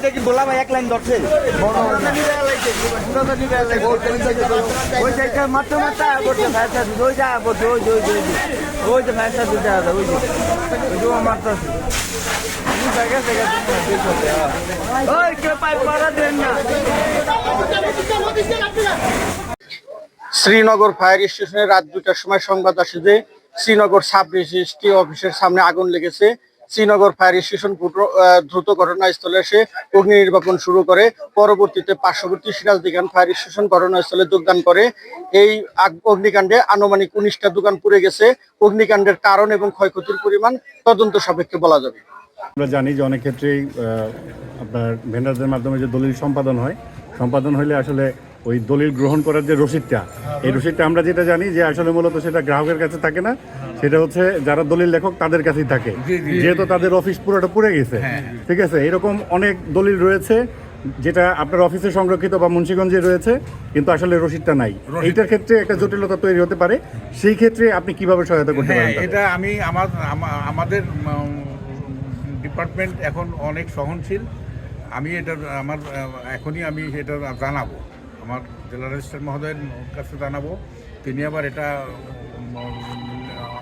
এটা কি বলা ভাই এক লাইন ধরছে ওই সাইডটা মাত্র মাত্র করছে ভাইসা ওই যা বলছে ওই যে ওই যে ওই যে ভাইসা দুটা ওই যে ওই যে মারতেছে ওই কেউ পাইপ মারা দেন না। শ্রীনগর ফায়ার স্টেশনে রাত 2টার সময় সংবাদ আসে যে শ্রীনগর সাব রেজিস্ট্রি অফিসের সামনে আগুন লেগেছে। শ্রীনগর ফায়ার স্টেশন দ্রুত ঘটনাস্থলে এসে অগ্নি নির্বাপন শুরু করে। পরবর্তীতে পার্শ্ববর্তী সিরাজদিখান ফায়ার স্টেশন ঘটনাস্থলে যোগদান করে। এই অগ্নিকাণ্ডে আনুমানিক 19টা দোকান পুড়ে গেছে। অগ্নিকাণ্ডের কারণ এবং ক্ষয়ক্ষতির পরিমাণ তদন্ত সাপেক্ষে বলা যাবে। আমরা জানি যে অনেক ক্ষেত্রেই আপনার ভেন্ডারদের মাধ্যমে যে দলিল সম্পাদন হলে আসলে ওই দলিল গ্রহণ করার যে রসিদটা, এই রসিদটা আমরা যেটা জানি যে আসলে মূলত সেটা গ্রাহকের কাছে থাকে না, সেটা হচ্ছে যারা দলিল লেখক তাদের কাছেই থাকে, যেহেতু তাদের অফিস পুরোটা পুড়ে গেছে। ঠিক আছে, এরকম অনেক দলিল রয়েছে যেটা আপনার অফিসে সংরক্ষিত বা মুন্সিগঞ্জে রয়েছে, কিন্তু আসলে রসিদটা নাই। এইটার ক্ষেত্রে একটা জটিলতা তৈরি হতে পারে। সেই ক্ষেত্রে আপনি কিভাবে সহায়তা করতে পারেন? এটা আমি আমাদের ডিপার্টমেন্ট এখন অনেক সহনশীল। আমি এখনই আমি এটা জানাবো, আমার জেলা রেজিস্ট্রার মহোদয়ের কাছে জানাবো। তিনি আবার এটা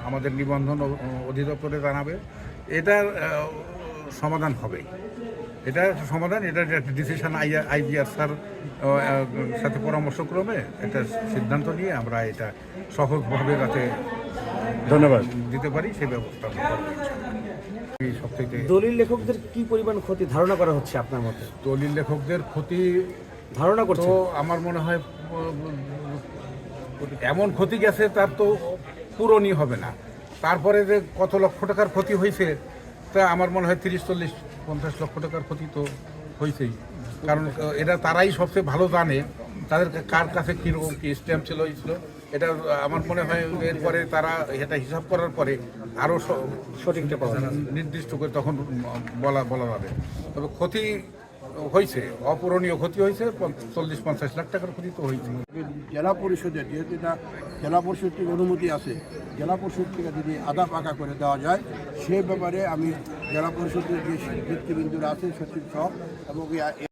আমাদের নিবন্ধন অধিদপ্তরে জানাবে। এটার সমাধান হবে, এটা ডিসিশন আইজিআর স্যার সাথে পরামর্শক্রমে একটা সিদ্ধান্ত নিয়ে আমরা এটা সহজভাবে যাতে ধন্যবাদ দিতে পারি সেই ব্যবস্থা করবো। সবথেকে দলিল লেখকদের কি পরিমাণ ক্ষতি ধারণা করা হচ্ছে আপনার মতে? দলিল লেখকদের ক্ষতি ধারণা করছে তো আমার মনে হয় এমন ক্ষতি গেছে তার তো পূরণই হবে না। তারপরে যে কত লক্ষ টাকার ক্ষতি হয়েছে তা আমার মনে হয় 30-40-50 লক্ষ টাকার ক্ষতি তো হয়েছেই। কারণ এটা তারাই সবচেয়ে ভালো জানে তাদের কার কাছে কীরকম কী স্ট্যাম্প ছিল। এটা আমার মনে হয় এরপরে তারা এটা হিসাব করার পরে আরও সঠিকটা নির্দিষ্ট করে তখন বলা যাবে। তবে ক্ষতি হয়েছে, অপূরণীয় ক্ষতি হয়েছে, 40-50 লাখ টাকার ক্ষতি তো হয়েছে। জেলা পরিষদের যেহেতু এটা জেলা পরিষদ থেকে অনুমতি আছে, জেলা পরিষদ থেকে যদি আধা পাকা করে দেওয়া যায় সে ব্যাপারে আমি জেলা পরিষদের যে নেতৃবৃন্দরা আছে সচিব সহ এবং